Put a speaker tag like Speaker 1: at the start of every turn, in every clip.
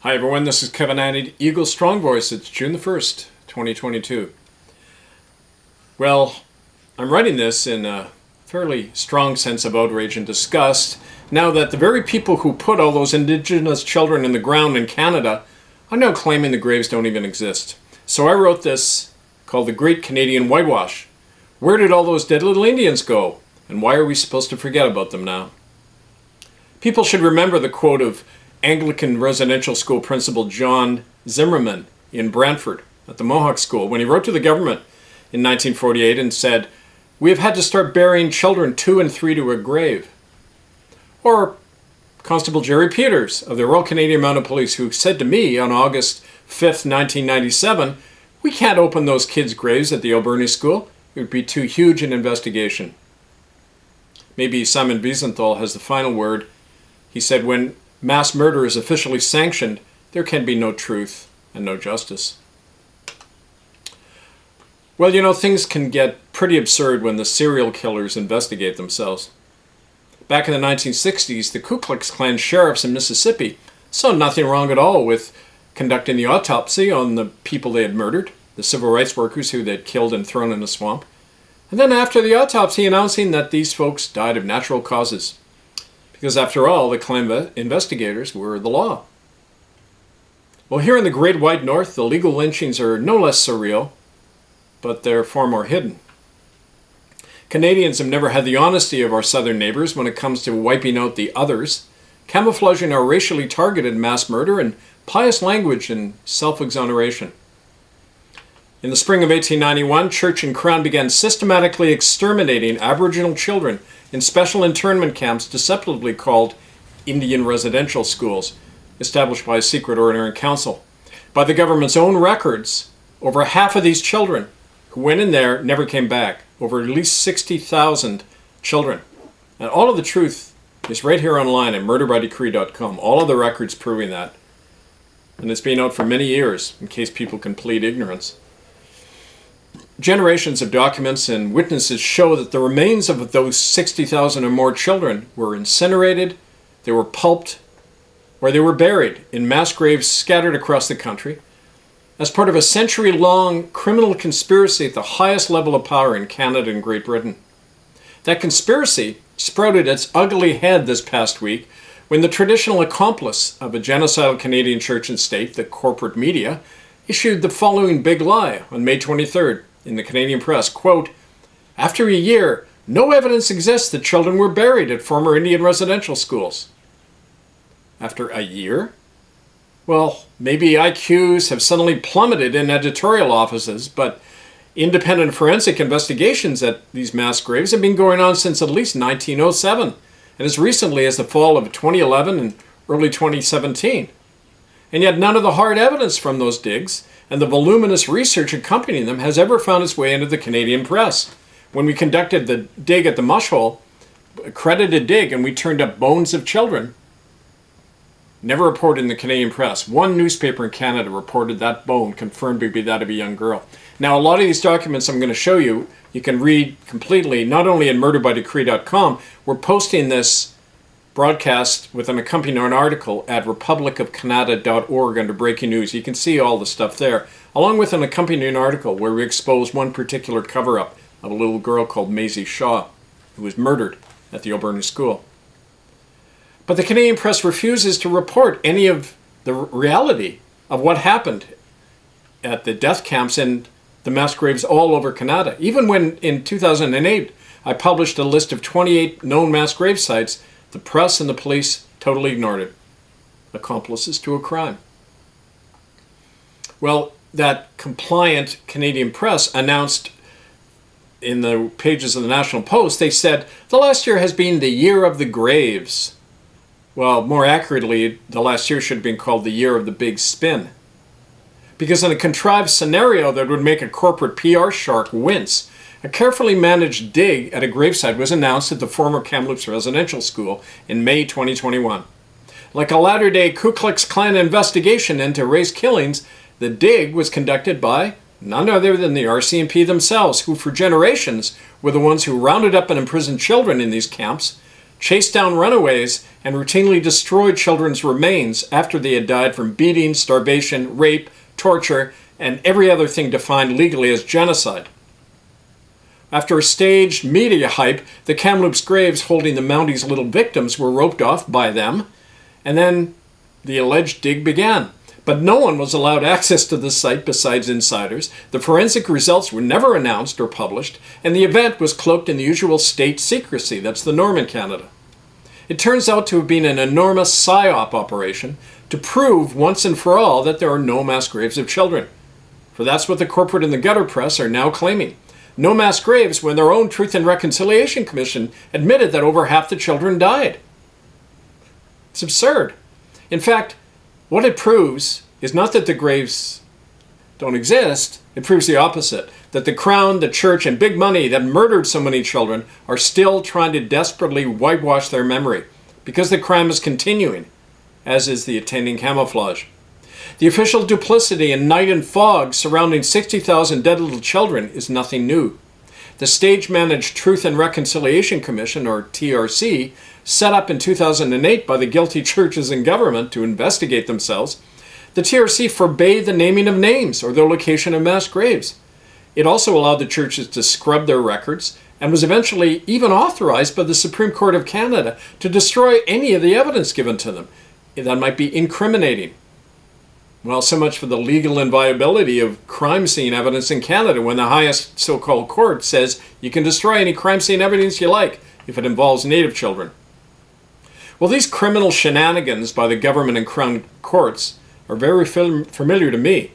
Speaker 1: Hi everyone, this is Kevin Andy, Eagle Strong Voice. It's June the 1st, 2022. Well, I'm writing this in a fairly strong sense of outrage and disgust now that the very people who put all those Indigenous children in the ground in Canada are now claiming the graves don't even exist. So I wrote this called The Great Canadian Whitewash. Where did all those dead little Indians go? And why are we supposed to forget about them now? People should remember the quote of Anglican residential school principal John Zimmerman in Brantford at the Mohawk School when he wrote to the government in 1948 and said, "We have had to start burying children 2 and 3 to a grave." Or Constable Jerry Peters of the Royal Canadian Mounted Police, who said to me on August 5th, 1997, "We can't open those kids' graves at the Alberni School. It would be too huge an investigation." Maybe Simon Wiesenthal has the final word. He said, "When mass murder is officially sanctioned, there can be no truth and no justice." Well, you know, things can get pretty absurd when the serial killers investigate themselves. Back in the 1960s, the Ku Klux Klan sheriffs in Mississippi saw nothing wrong at all with conducting the autopsy on the people they had murdered, the civil rights workers who they had killed and thrown in a swamp, and then after the autopsy announcing that these folks died of natural causes. Because after all, the Klan investigators were the law. Well, here in the Great White North, the legal lynchings are no less surreal, but they're far more hidden. Canadians have never had the honesty of our southern neighbors when it comes to wiping out the others, camouflaging our racially targeted mass murder and pious language and self-exoneration. In the spring of 1891, Church and Crown began systematically exterminating Aboriginal children in special internment camps deceptively called Indian residential schools, established by a secret ordinary council. By the government's own records, over half of these children who went in there never came back. Over at least 60,000 children. And all of the truth is right here online at murderbydecree.com. All of the records proving that. And it's been out for many years, in case people can plead ignorance. Generations of documents and witnesses show that the remains of those 60,000 or more children were incinerated, they were pulped, or they were buried in mass graves scattered across the country as part of a century-long criminal conspiracy at the highest level of power in Canada and Great Britain. That conspiracy sprouted its ugly head this past week when the traditional accomplice of a genocidal Canadian church and state, the corporate media, issued the following big lie on May 23rd. In the Canadian press, quote, "After a year, no evidence exists that children were buried at former Indian residential schools." After a year? Well, maybe IQs have suddenly plummeted in editorial offices, but independent forensic investigations at these mass graves have been going on since at least 1907, and as recently as the fall of 2011 and early 2017. And yet none of the hard evidence from those digs and the voluminous research accompanying them has ever found its way into the Canadian press. When we conducted the dig at the Mush Hole, accredited dig, and we turned up bones of children, never reported in the Canadian press. One newspaper in Canada reported that bone confirmed to be that of a young girl. Now, a lot of these documents I'm going to show you, you can read completely, not only at murderbydecree.com, we're posting this broadcast with an accompanying article at republicofcanada.org under breaking news. You can see all the stuff there, along with an accompanying article where we expose one particular cover-up of a little girl called Maisie Shaw, who was murdered at the Alberni School. But the Canadian press refuses to report any of the reality of what happened at the death camps and the mass graves all over Canada. Even when in 2008 I published a list of 28 known mass grave sites, the press and the police totally ignored it. Accomplices to a crime. Well, that compliant Canadian press announced in the pages of the National Post, they said, the last year has been the year of the graves. Well, more accurately, the last year should have been called the year of the big spin. Because in a contrived scenario that would make a corporate PR shark wince, a carefully managed dig at a gravesite was announced at the former Kamloops residential school in May 2021. Like a latter-day Ku Klux Klan investigation into race killings, the dig was conducted by none other than the RCMP themselves, who for generations were the ones who rounded up and imprisoned children in these camps, chased down runaways, and routinely destroyed children's remains after they had died from beating, starvation, rape, torture, and every other thing defined legally as genocide. After a staged media hype, the Kamloops graves holding the Mounties' little victims were roped off by them, and then the alleged dig began. But no one was allowed access to the site besides insiders. The forensic results were never announced or published, and the event was cloaked in the usual state secrecy. That's the norm in Canada. It turns out to have been an enormous psyop operation to prove once and for all that there are no mass graves of children. For that's what the corporate and the gutter press are now claiming. No mass graves when their own Truth and Reconciliation Commission admitted that over half the children died. It's absurd. In fact, what it proves is not that the graves don't exist, it proves the opposite. That the Crown, the Church, and big money that murdered so many children are still trying to desperately whitewash their memory, because the crime is continuing, as is the attending camouflage. The official duplicity and night and fog surrounding 60,000 dead little children is nothing new. The stage-managed Truth and Reconciliation Commission, or TRC, set up in 2008 by the guilty churches and government to investigate themselves, the TRC forbade the naming of names or the location of mass graves. It also allowed the churches to scrub their records and was eventually even authorized by the Supreme Court of Canada to destroy any of the evidence given to them that might be incriminating. Well, so much for the legal inviolability of crime scene evidence in Canada when the highest so-called court says you can destroy any crime scene evidence you like if it involves Native children. Well, these criminal shenanigans by the government and Crown courts are very familiar to me.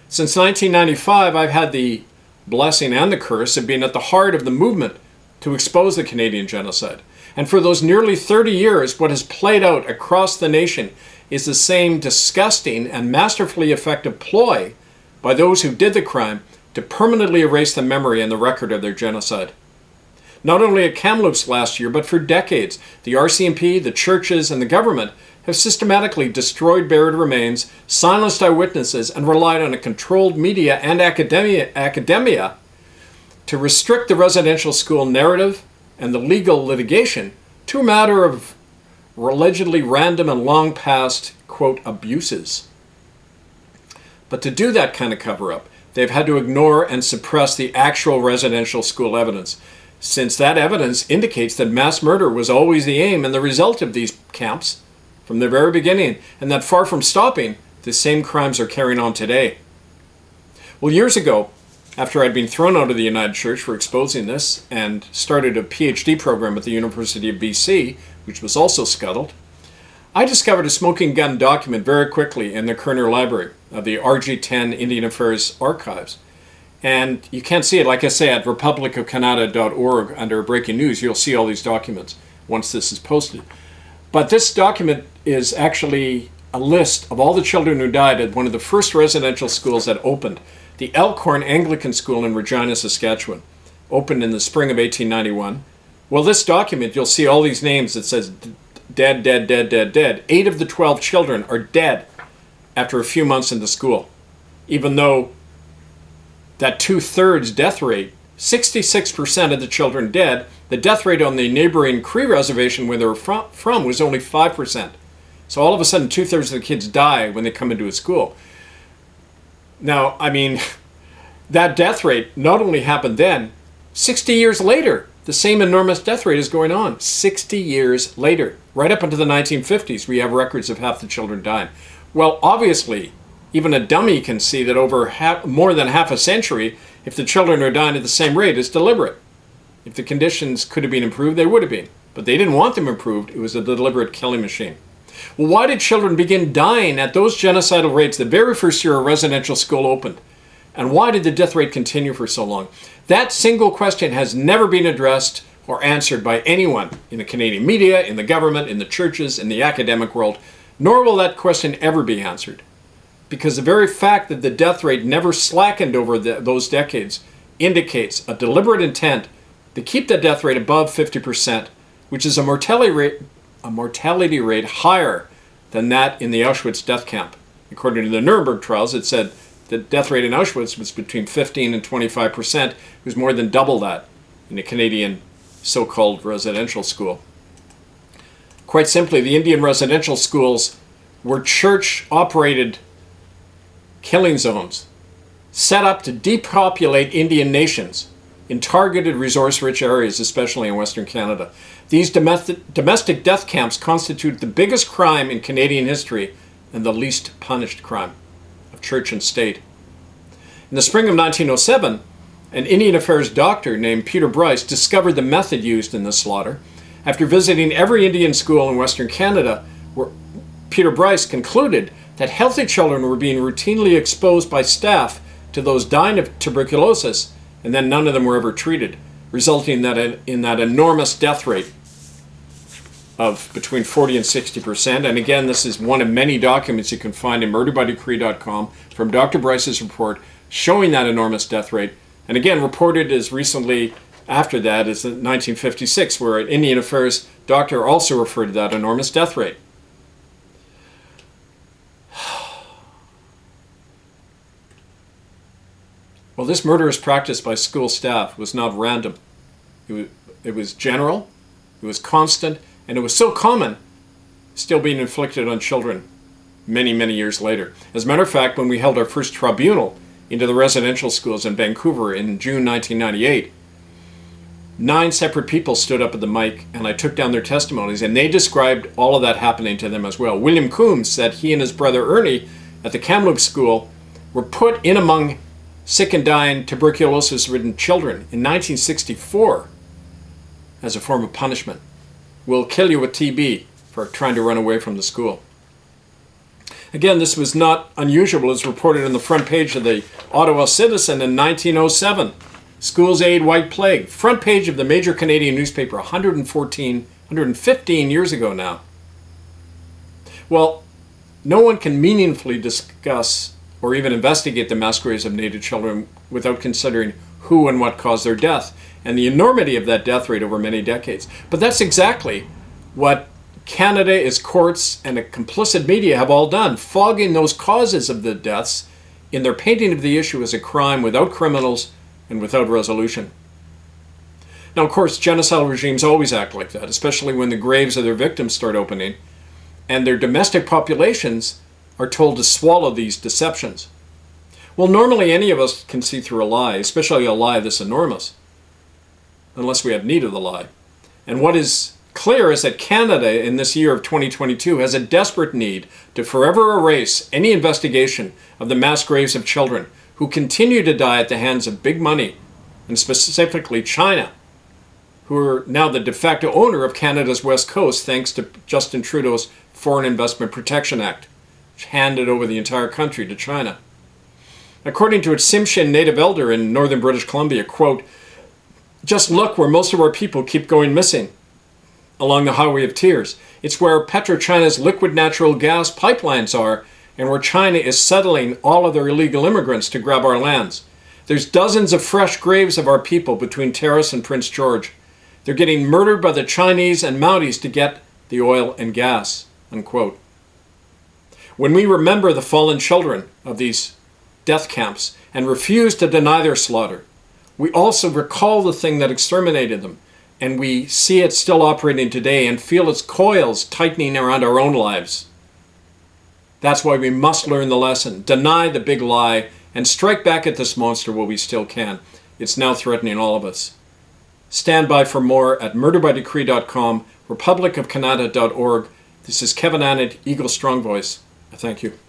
Speaker 1: Since 1995, I've had the blessing and the curse of being at the heart of the movement to expose the Canadian genocide. And for those nearly 30 years, what has played out across the nation is the same disgusting and masterfully effective ploy by those who did the crime to permanently erase the memory and the record of their genocide. Not only at Kamloops last year, but for decades, the RCMP, the churches, and the government have systematically destroyed buried remains, silenced eyewitnesses, and relied on a controlled media and academia to restrict the residential school narrative and the legal litigation to a matter of allegedly random and long past, quote, abuses. But to do that kind of cover-up, they've had to ignore and suppress the actual residential school evidence, since that evidence indicates that mass murder was always the aim and the result of these camps from the very beginning, and that far from stopping, the same crimes are carrying on today. Well, years ago, after I'd been thrown out of the United Church for exposing this and started a PhD program at the University of BC, which was also scuttled, I discovered a smoking gun document very quickly in the Kerner Library of the RG10 Indian Affairs Archives. And you can't see it, like I say, at republicofcanada.org under breaking news. You'll see all these documents once this is posted. But this document is actually a list of all the children who died at one of the first residential schools that opened, the Elkhorn Anglican School in Regina, Saskatchewan, opened in the spring of 1891. Well, this document, you'll see all these names that says dead, dead, dead, dead, dead. 8 of the 12 children are dead after a few months in the school, even though that 2/3 death rate, 66% of the children dead, the death rate on the neighboring Cree reservation where they were from was only 5%. So all of a sudden 2/3 of the kids die when they come into a school. Now, I mean, that death rate not only happened then, 60 years later, the same enormous death rate is going on. 60 years later, right up into the 1950s, we have records of half the children dying. Well, obviously, even a dummy can see that over more than half a century, if the children are dying at the same rate, it's deliberate. If the conditions could have been improved, they would have been. But they didn't want them improved. It was a deliberate killing machine. Well, why did children begin dying at those genocidal rates the very first year a residential school opened? And why did the death rate continue for so long? That single question has never been addressed or answered by anyone in the Canadian media, in the government, in the churches, in the academic world, nor will that question ever be answered. Because the very fact that the death rate never slackened over those decades indicates a deliberate intent to keep the death rate above 50%, which is a mortality rate higher than that in the Auschwitz death camp. According to the Nuremberg trials, it said the death rate in Auschwitz was between 15 and 25%. It was more than double that in a Canadian so-called residential school. Quite simply, the Indian residential schools were church-operated killing zones set up to depopulate Indian nations in targeted resource-rich areas, especially in Western Canada. These domestic death camps constitute the biggest crime in Canadian history and the least punished crime of church and state. In the spring of 1907, an Indian Affairs doctor named Peter Bryce discovered the method used in the slaughter. After visiting every Indian school in Western Canada, Peter Bryce concluded that healthy children were being routinely exposed by staff to those dying of tuberculosis, and then none of them were ever treated, resulting in that enormous death rate of between 40 and 60%. And again, this is one of many documents you can find in murderbydecree.com from Dr. Bryce's report showing that enormous death rate. And again, reported as recently after that as 1956, where an Indian Affairs doctor also referred to that enormous death rate. Well, this murderous practice by school staff was not random. It was general, it was constant, and it was so common, still being inflicted on children many, many years later. As a matter of fact, when we held our first tribunal into the residential schools in Vancouver in June 1998, 9 separate people stood up at the mic, and I took down their testimonies, and they described all of that happening to them as well. William Coombs said he and his brother Ernie at the Kamloops school were put in among sick and dying tuberculosis-ridden children in 1964 as a form of punishment. We'll kill you with TB for trying to run away from the school. Again, this was not unusual, as reported on the front page of the Ottawa Citizen in 1907. Schools Aid White Plague, front page of the major Canadian newspaper 115 years ago now. Well, no one can meaningfully discuss or even investigate the mass graves of Native children without considering who and what caused their death and the enormity of that death rate over many decades. But that's exactly what Canada, its courts, and the complicit media have all done, fogging those causes of the deaths in their painting of the issue as a crime without criminals and without resolution. Now, of course, genocidal regimes always act like that, especially when the graves of their victims start opening and their domestic populations are told to swallow these deceptions. Well, normally any of us can see through a lie, especially a lie this enormous, unless we have need of the lie. And what is clear is that Canada in this year of 2022 has a desperate need to forever erase any investigation of the mass graves of children who continue to die at the hands of big money, and specifically China, who are now the de facto owner of Canada's West Coast thanks to Justin Trudeau's Foreign Investment Protection Act, which handed over the entire country to China. According to a Tsimshian native elder in northern British Columbia, quote, "Just look where most of our people keep going missing, along the Highway of Tears. It's where PetroChina's liquid natural gas pipelines are, and where China is settling all of their illegal immigrants to grab our lands. There's dozens of fresh graves of our people between Terrace and Prince George. They're getting murdered by the Chinese and Mounties to get the oil and gas," unquote. When we remember the fallen children of these death camps and refuse to deny their slaughter, we also recall the thing that exterminated them, and we see it still operating today and feel its coils tightening around our own lives. That's why we must learn the lesson, deny the big lie, and strike back at this monster while we still can. It's now threatening all of us. Stand by for more at murderbydecree.com, republicofcanada.org. This is Kevin Annett, Eagle Strong Voice. Thank you.